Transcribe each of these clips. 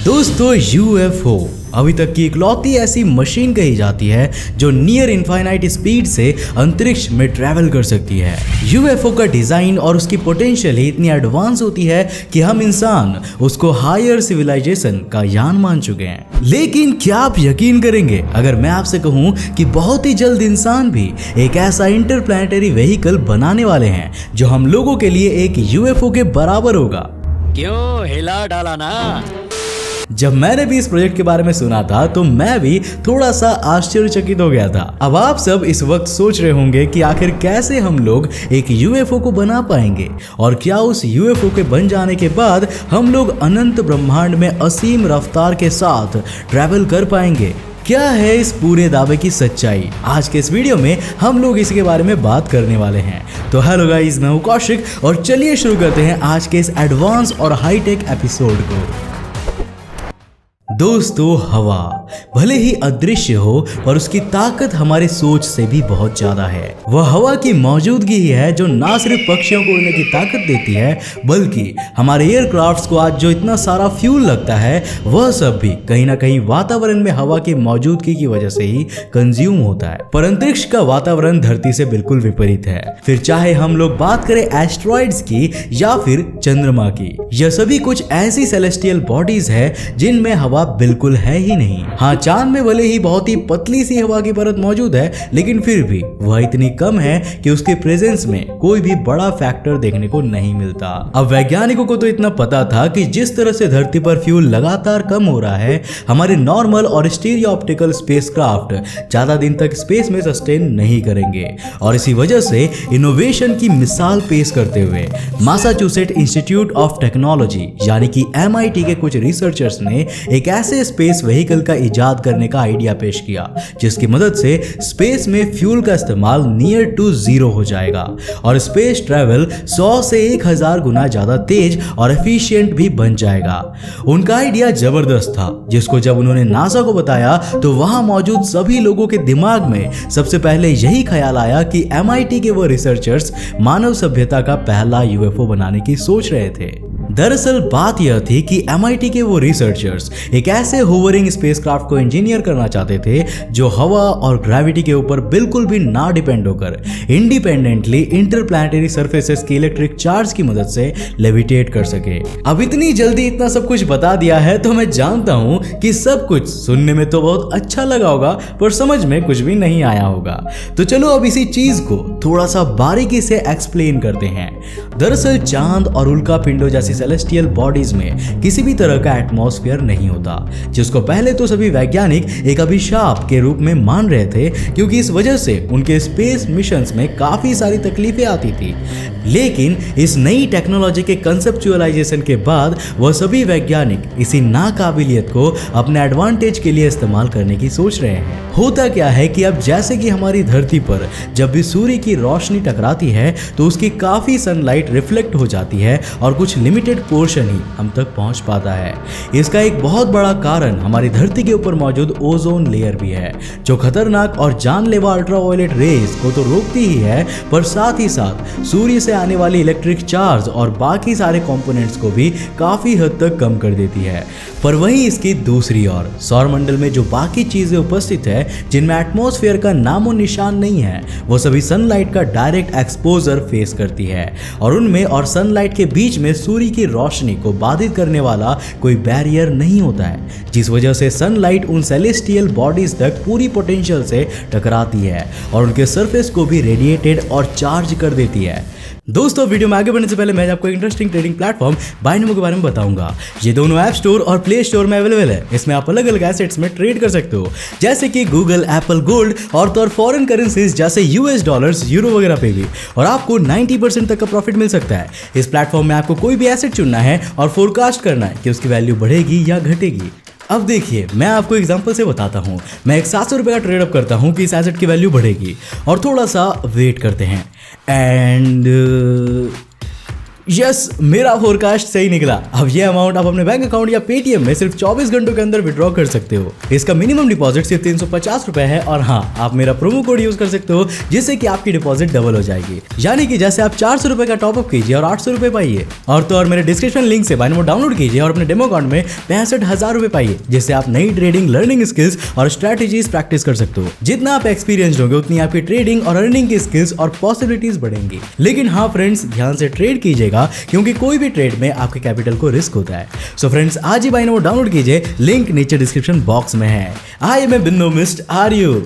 दोस्तों यूएफओ अभी तक की इकलौती ऐसी मशीन कही जाती है जो नियर इनफाइनाइट स्पीड से अंतरिक्ष में ट्रैवल कर सकती है। यूएफओ का डिजाइन और उसकी पोटेंशियल ही इतनी एडवांस होती है कि हम इंसान उसको हायर सिविलाइजेशन का यान मान चुके हैं। लेकिन क्या आप यकीन करेंगे अगर मैं आपसे कहूं कि बहुत ही जल्द इंसान भी एक ऐसा इंटरप्लैनेटरी व्हीकल बनाने वाले हैं जो हम लोगों के लिए एक यूएफओ के बराबर होगा। क्यों हिला डाला ना। जब मैंने भी इस प्रोजेक्ट के बारे में सुना था तो मैं भी थोड़ा सा आश्चर्यचकित हो गया था। अब आप सब इस वक्त सोच रहे होंगे कि आखिर कैसे हम लोग एक यूएफओ को बना पाएंगे और क्या उस यूएफओ के बन जाने के बाद हम लोग अनंत ब्रह्मांड में असीम रफ्तार के साथ ट्रैवल कर पाएंगे। क्या है इस पूरे दावे की सच्चाई? आज के इस वीडियो में हम लोग इसके बारे में बात करने वाले हैं। तो हेलो गाइस, मैं हूं कौशिक और चलिए शुरू करते हैं आज के इस एडवांस और हाईटेक एपिसोड को। दोस्तों हवा भले ही अदृश्य हो पर उसकी ताकत हमारे सोच से भी बहुत ज्यादा है। वह हवा की मौजूदगी ही है जो ना सिर्फ पक्षियों को उड़ने की ताकत देती है बल्कि हमारे एयरक्राफ्ट्स को आज जो इतना सारा फ्यूल लगता है वह सब भी कहीं ना कहीं वातावरण में हवा की मौजूदगी की वजह से ही कंज्यूम होता है। पर अंतरिक्ष का वातावरण धरती से बिल्कुल विपरीत है। फिर चाहे हम लोग बात करें एस्ट्रॉइड्स की या फिर चंद्रमा की, यह सभी कुछ ऐसी सेलेस्टियल बॉडीज है जिनमें हवा बिल्कुल है ही नहीं। हाँ, चांद में भले ही बहुत ही पतली सी हवा की परत मौजूद है लेकिन फिर भी वह इतनी कम है कि उसके प्रेजेंस में कोई भी बड़ा फैक्टर देखने को नहीं मिलता। अब वैज्ञानिकों को तो इतना पता था कि जिस तरह से धरती पर फ्यूल लगातार कम हो रहा है, हमारे नॉर्मल और स्टीरियो ऑप्टिकल स्पेसक्राफ्ट ज्यादा दिन तक स्पेस में सस्टेन नहीं करेंगे और इसी वजह से इनोवेशन की मिसाल पेश करते हुए मैसाचुसेट्स इंस्टीट्यूट ऑफ टेक्नोलॉजी यानी कि MIT के कुछ रिसर्चर्स ने एक ऐसे स्पेस व्हीकल का इजाद करने का आइडिया पेश किया जिसकी मदद से स्पेस में फ्यूल का इस्तेमाल नियर टू जीरो हो जाएगा और स्पेस ट्रैवल 100 से 1000 गुना ज्यादा तेज और एफिशिएंट भी बन जाएगा। उनका आइडिया जबरदस्त था जिसको जब उन्होंने नासा को बताया तो वहां मौजूद सभी लोगों के दिमाग में सबसे पहले यही ख्याल आया कि MIT के वो रिसर्चर्स मानव सभ्यता का पहला यूएफओ बनाने की सोच रहे थे। दरअसल बात यह थी कि MIT के वो रिसर्चर्स एक ऐसे होवरिंग स्पेसक्राफ्ट को इंजीनियर करना चाहते थे जो हवा और ग्रेविटी के ऊपर बिल्कुल भी ना डिपेंड होकर इंडिपेंडेंटली इंटरप्लैनेटरी सरफेसेस की इलेक्ट्रिक चार्ज की मदद से लेविटेट कर सके। अब इतनी जल्दी इतना सब कुछ बता दिया है तो मैं जानता हूं कि सब कुछ सुनने में तो बहुत अच्छा लगा होगा पर समझ में कुछ भी नहीं आया होगा। तो चलो अब इसी चीज को थोड़ा सा बारीकी से एक्सप्लेन करते हैं। दरअसल चांद और उल्का पिंडों जैसी सेलेस्टियल बॉडीज में किसी भी तरह का एटमॉस्फेयर नहीं होता, जिसको पहले तो सभी वैज्ञानिक एक अभिशाप के रूप में मान रहे थे क्योंकि इस वजह से उनके स्पेस मिशंस में काफी सारी तकलीफें आती थी। लेकिन इस नई टेक्नोलॉजी के कंसेप्चुअलाइजेशन के बाद वह सभी वैज्ञानिक इसी नाकाबिलियत को अपने एडवांटेज के लिए इस्तेमाल करने की सोच रहे हैं। होता क्या है कि अब जैसे कि हमारी धरती पर जब भी सूर्य की रोशनी टकराती है तो उसकी काफी सनलाइट रिफ्लेक्ट हो जाती है और कुछ लिमिटेड पोर्शन ही हम तक पहुंच पाता है। इसका एक बहुत बड़ा कारण हमारी धरती के ऊपर मौजूद ओजोन लेयर भी है जो खतरनाक और जानलेवा अल्ट्रावायलेट रेज को तो रोकती ही है पर साथ ही साथ सूर्य से आने वाली इलेक्ट्रिक चार्ज और बाकी सारे कंपोनेंट्स को भी काफी हद तक कम कर देती है। पर वहीं इसकी दूसरी ओर सौरमंडल में जो बाकी चीजें उपस्थित है जिनमें एटमॉस्फेयर का नामो निशान नहीं है वो सभी सनलाइट का डायरेक्ट एक्सपोजर फेस करती है और उनमें और सनलाइट के बीच में सूर्य की रोशनी को बाधित करने वाला कोई बैरियर नहीं होता है, जिस वजह से सनलाइट उन सेलेस्टियल बॉडीज तक पूरी पोटेंशियल से टकराती है और उनके सरफेस को भी रेडिएटेड और चार्ज कर देती है। दोस्तों वीडियो में आगे बढ़ने से पहले मैं आपको इंटरेस्टिंग ट्रेडिंग प्लेटफॉर्म बाइनोमो के बारे में बताऊंगा। ये दोनों ऐप स्टोर और प्ले स्टोर में अवेलेबल है। इसमें आप अलग अलग एसेट्स में ट्रेड कर सकते हो जैसे कि गूगल, एप्पल, गोल्ड और फॉरेन करेंसीज जैसे US डॉलर्स, यूरो वगैरह पे भी, और आपको 90% तक का प्रॉफिट मिल सकता है। इस प्लेटफॉर्म में आपको कोई भी एसेट चुनना है और फोरकास्ट करना है कि उसकी वैल्यू बढ़ेगी या घटेगी। अब देखिए मैं आपको एग्जांपल से बताता हूँ। मैं एक 700 रुपये का ट्रेड अप करता हूँ कि इस एसेट की वैल्यू बढ़ेगी और थोड़ा सा वेट करते हैं एंड यस, मेरा फोरकास्ट सही निकला। अब ये अमाउंट आप अपने बैंक अकाउंट या पेटीएम में सिर्फ 24 घंटों के अंदर विड्रॉ कर सकते हो। इसका मिनिमम डिपॉजिट सिर्फ 350 रुपए है और हाँ, आप मेरा प्रोमो कोड यूज कर सकते हो जिससे कि आपकी डिपॉजिट डबल हो जाएगी। यानी कि जैसे आप 400 रुपए का टॉपअप कीजिए और 800 रुपए पाइए। और तो और मेरे डिस्क्रिप्शन लिंक से बाइनमो डाउनलोड कीजिए और अपने डेमो अकाउंट में 65,000 रुपए पाइए, जिससे आप नई ट्रेडिंग लर्निंग स्किल्स और स्ट्रेटेजीज प्रैक्टिस कर सकते हो। जितना आप एक्सपीरियंस्ड होंगे उतनी आपकी ट्रेडिंग और अर्निंग की स्किल्स और पॉसिबिलिटीज बढ़ेंगी। लेकिन हाँ फ्रेंड्स, ध्यान से ट्रेड कीजिएगा क्योंकि कोई भी ट्रेड में आपके कैपिटल को रिस्क होता है। सो फ्रेंड्स, आज ही बाइनमो डाउनलोड कीजिए, लिंक नीचे डिस्क्रिप्शन बॉक्स में है। आई एम बिंदु मिस्ट आर यू।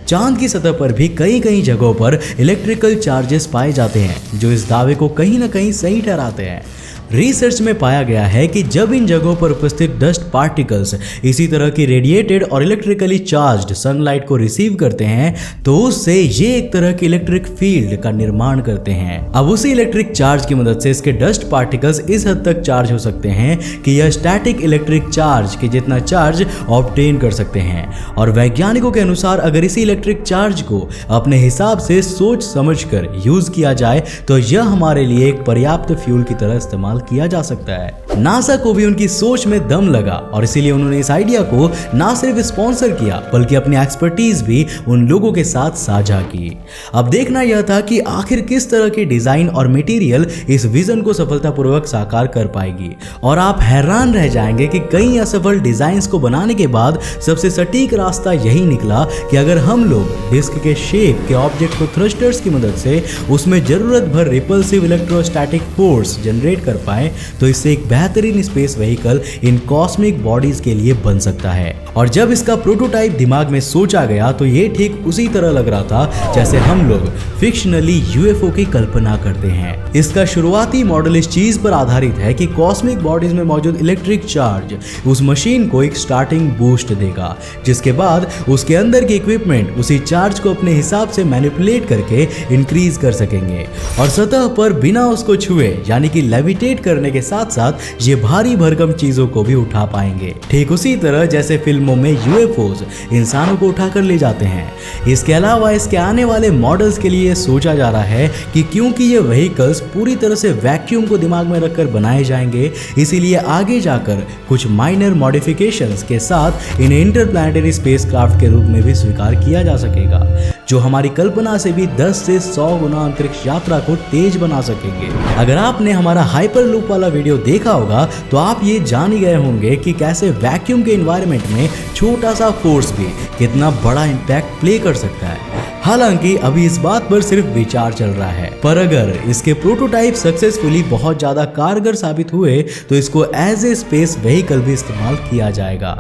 चांद की सतह पर भी कई जगहों पर इलेक्ट्रिकल चार्जेस पाए जाते हैं जो इस दावे को कहीं ना कहीं सही ठहराते हैं। रिसर्च में पाया गया है कि जब इन जगहों पर उपस्थित डस्ट पार्टिकल्स इसी तरह की रेडिएटेड और इलेक्ट्रिकली चार्ज्ड सनलाइट को रिसीव करते हैं तो उससे ये एक तरह की इलेक्ट्रिक फील्ड का निर्माण करते हैं। अब उसी इलेक्ट्रिक चार्ज की मदद से इसके डस्ट पार्टिकल्स इस हद तक चार्ज हो सकते हैं कि यह स्टैटिक इलेक्ट्रिक चार्ज के जितना चार्ज ऑब्टेन कर सकते हैं। और वैज्ञानिकों के अनुसार अगर इसी इलेक्ट्रिक चार्ज को अपने हिसाब से सोच समझकर यूज किया जाए तो यह हमारे लिए एक पर्याप्त फ्यूल की तरह इस्तेमाल किया जा सकता है। नासा को भी उनकी सोच में दम लगा और इसीलिए उन्होंने इस आइडिया को ना सिर्फ स्पॉन्सर किया बल्कि अपनी एक्सपर्टीज भी उन लोगों के साथ साझा की। अब देखना यह था कि आखिर किस तरह की डिजाइन और मटेरियल इस विजन को सफलतापूर्वक साकार कर पाएगी। और आप हैरान रह जाएंगे कि कई असफल डिजाइन्स को बनाने के बाद सबसे सटीक रास्ता यही निकला कि अगर हम लोग डिस्क के शेप के ऑब्जेक्ट को थ्रस्टर्स की मदद से उसमें जरूरत भर रिपल्सिव इलेक्ट्रोस्टैटिक फोर्स जनरेट कर पाए तो इससे एक बेहतरीन space vehicle in cosmic bodies के लिए बन सकता है। और जब इसका प्रोटोटाइप दिमाग में सोचा गया तो ये ठीक उसी तरह लग रहा था जैसे हम लोग फिक्शनली यूएफओ की कल्पना करते हैं। इसका शुरुआती मॉडल इस चीज पर आधारित है कि कॉस्मिक बॉडीज में मौजूद इलेक्ट्रिक चार्ज उस मशीन को एक स्टार्टिंग बूस्ट देगा, जिसके बाद उसके अंदर के इक्विपमेंट उसी चार्ज को अपने हिसाब से मैनिपुलेट करके इंक्रीज कर सकेंगे और सतह पर बिना उसको छुए यानी कि लेविटेट करने के साथ साथ ये भारी भरकम चीजों को भी उठा पाएंगे, ठीक उसी तरह जैसे फिल्मों में यूएफओज इंसानों को उठाकर ले जाते हैं। इसके अलावा इसके आने वाले मॉडल्स के लिए सोचा जा रहा है कि क्योंकि ये व्हीकल्स पूरी तरह से वैक्यूम को दिमाग में रखकर बनाए जाएंगे, इसीलिए आगे जाकर कुछ माइनर मॉडिफिकेशंस के साथ इन्हें इंटरप्लैनेटरी स्पेसक्राफ्ट के रूप में भी स्वीकार किया जा सकेगा, जो हमारी कल्पना से भी 10 से 100 गुना अंतरिक्ष यात्रा को तेज बना सकेंगे। अगर आपने हमारा हाइपर लूप वाला वीडियो देखा होगा तो आप ये जान ही गए होंगे कि कैसे वैक्यूम के एनवायरनमेंट में छोटा सा फोर्स भी कितना बड़ा इम्पैक्ट प्ले कर सकता है। हालांकि अभी इस बात पर सिर्फ विचार चल रहा है, पर अगर इसके प्रोटोटाइप सक्सेसफुली बहुत ज्यादा कारगर साबित हुए तो इसको एज ए स्पेस व्हीकल भी इस्तेमाल किया जाएगा।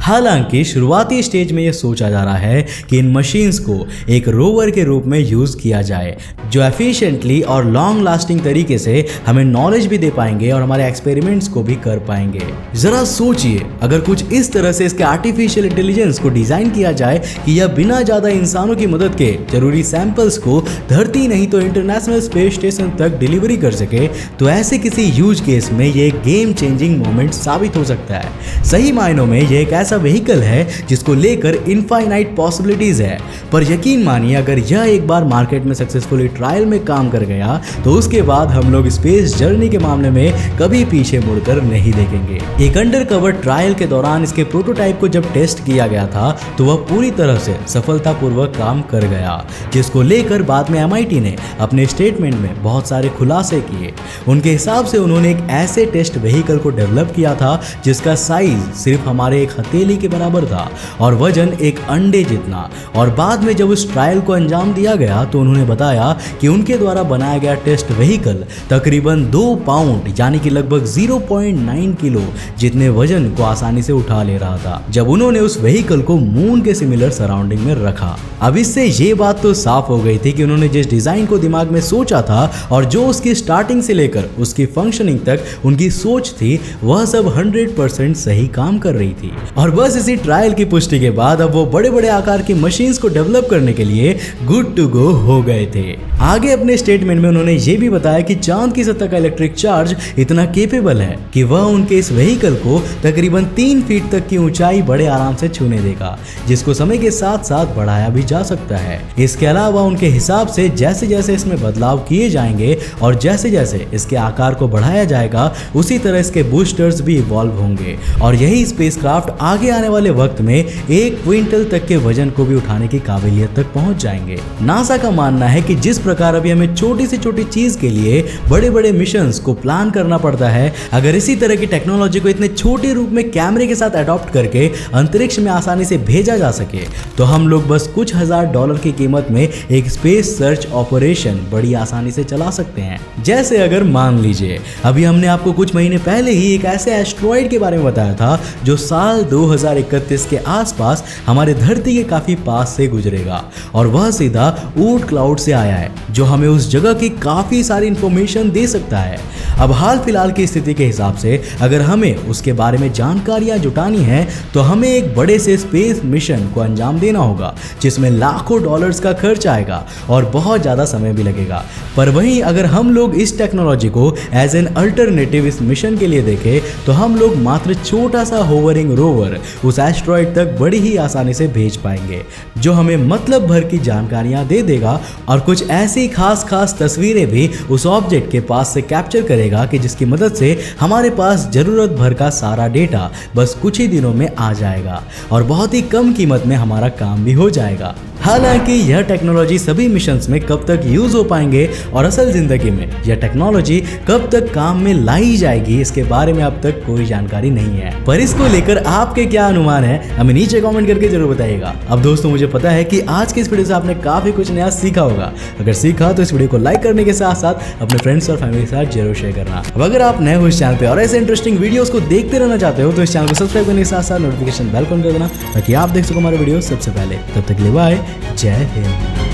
हालांकि शुरुआती स्टेज में यह सोचा जा रहा है कि इन मशीन्स को एक रोवर के रूप में यूज किया जाए जो एफिशिएंटली और लॉन्ग लास्टिंग तरीके से हमें नॉलेज भी दे पाएंगे और हमारे एक्सपेरिमेंट्स को भी कर पाएंगे। जरा सोचिए, अगर कुछ इस तरह से इसके आर्टिफिशियल इंटेलिजेंस को डिजाइन किया जाए कि यह बिना ज्यादा इंसानों की मदद के जरूरी सैंपल्स को धरती नहीं तो इंटरनेशनल स्पेस स्टेशन तक डिलीवरी कर सके, तो ऐसे किसी यूज केस में ये गेम चेंजिंग मोमेंट साबित हो सकता है। सही मायनों में ये एक ऐसा व्हीकल है जिसको लेकर इनफाइनाइट पॉसिबिलिटीज है, पर यकीन मानिए अगर यह एक बार मार्केट में सक्सेसफुली ट्रायल में काम कर गया तो उसके बाद हम लोग स्पेस जर्नी के मामले में कभी पीछे मुड़कर नहीं देखेंगे। एक अंडरकवर ट्रायल के दौरान इसके प्रोटोटाइप को जब टेस्ट किया गया था तो वह पूरी तरह से सफलतापूर्वक काम कर गया, जिसको लेकर बाद में MIT ने अपने स्टेटमेंट में बहुत सारे खुलासे किए। उनके हिसाब से उन्होंने एक ऐसे टेस्ट व्हीकल को डेवलप किया था जिसका साइज सिर्फ हमारे एक हथेली के बराबर था और वजन एक अंडे जितना। और बाद में जब उस ट्रायल को अंजाम दिया गया तो उन्होंने बताया कि उनके द्वारा बनाया गया टेस्ट व्हीकल तकरीबन 2 पाउंड यानी कि लगभग 0.9 किलो जितने वजन को आसानी से उठा ले रहा था जब उन्होंने उस व्हीकल को मून के सिमिलर सराउंडिंग में रखा। अब इससे ये बात तो साफ हो गई थी कि उन्होंने जिस डिजाइन को दिमाग में सोचा था और जो उसकी स्टार्टिंग से लेकर उसकी फंक्शनिंग तक उनकी सोच थी वह सब 100% सही काम कर रही थी। और बस इसी ट्रायल की पुष्टि के बाद अब वो बड़े बड़े आकार की मशीन्स को डेवलप करने के लिए गुड टू गो हो गए थे। आगे अपने स्टेटमेंट में उन्होंने ये भी बताया कि चांद की सतह का इलेक्ट्रिक चार्ज इतना केपेबल है कि वह उनके इस व्हीकल को तकरीबन 3 फीट तक की ऊंचाई बड़े आराम से छूने देगा, जिसको समय के साथ साथ बढ़ाया भी जा सकता होता है। इसके अलावा उनके हिसाब से जैसे जैसे इसमें बदलाव किए जाएंगे और जैसे जैसे इसके आकार को बढ़ाया जाएगा उसी तरह इसके बूस्टर्स भी इवॉल्व होंगे और यही स्पेसक्राफ्ट आगे आने वाले वक्त में 1 क्विंटल तक के वजन को भी उठाने की काबिलियत तक पहुंच जाएंगे। नासा का मानना है कि जिस प्रकार अभी हमें छोटी से छोटी चीज के लिए बड़े बड़े मिशंस को प्लान करना पड़ता है, अगर इसी तरह की टेक्नोलॉजी को इतने छोटे रूप में कैमरे के साथ अडॉप्ट करके अंतरिक्ष में आसानी से भेजा जा सके तो हम लोग बस कुछ $1000 की कीमत में एक स्पेस सर्च ऑपरेशन बड़ी आसानी से चला सकते हैं। जैसे अगर मान लीजिए अभी हमने आपको कुछ महीने पहले ही एक ऐसे एस्ट्रॉइड के बारे में बताया था जो साल 2031 के आसपास हमारे धरती के काफी पास से गुजरेगा और वह सीधा ऊट क्लाउड से आया है जो हमें उस जगह की काफी सारी इंफॉर्मेशन दे सकता है। अब हाल फिलहाल की स्थिति के हिसाब से अगर हमें उसके बारे में जानकारियां जुटानी है तो हमें एक बड़े से स्पेस मिशन को अंजाम देना होगा जिसमें लाखों डॉलर्स का खर्च आएगा और बहुत ज्यादा समय भी लगेगा। पर वहीं अगर हम लोग इस टेक्नोलॉजी को एज एन अल्टरनेटिव इस मिशन के लिए देखें तो हम लोग मात्र छोटा सा होवरिंग रोवर उस एस्ट्रॉइड तक बड़ी ही आसानी से भेज पाएंगे जो हमें मतलब भर की जानकारियां दे देगा और कुछ ऐसी खास तस्वीरें भी उस ऑब्जेक्ट के पास से कैप्चर करेगा कि जिसकी मदद से हमारे पास जरूरत भर का सारा डेटा बस कुछ ही दिनों में आ जाएगा और बहुत ही कम कीमत में हमारा काम भी हो जाएगा। हालांकि यह टेक्नोलॉजी सभी मिशंस में कब तक यूज हो पाएंगे और असल जिंदगी में यह टेक्नोलॉजी कब तक काम में लाई जाएगी इसके बारे में अब तक कोई जानकारी नहीं है। पर इसको लेकर आपके क्या अनुमान है हमें नीचे कमेंट करके जरूर बताइएगा। अब दोस्तों मुझे पता है कि आज के इस वीडियो से आपने काफी कुछ नया सीखा होगा। अगर सीखा तो इस वीडियो को लाइक करने के साथ साथ अपने फ्रेंड्स और फैमिली के साथ जरूर शेयर करना। अब अगर आप नए हो इस चैनल पे और ऐसे इंटरेस्टिंग वीडियोस को देखते रहना चाहते हो तो इस चैनल को सब्सक्राइब करने के साथ साथ नोटिफिकेशन बेल ऑन कर देना ताकि आप देख सको हमारे वीडियो सबसे पहले। तब तक के लिए बाय, जय हिंद।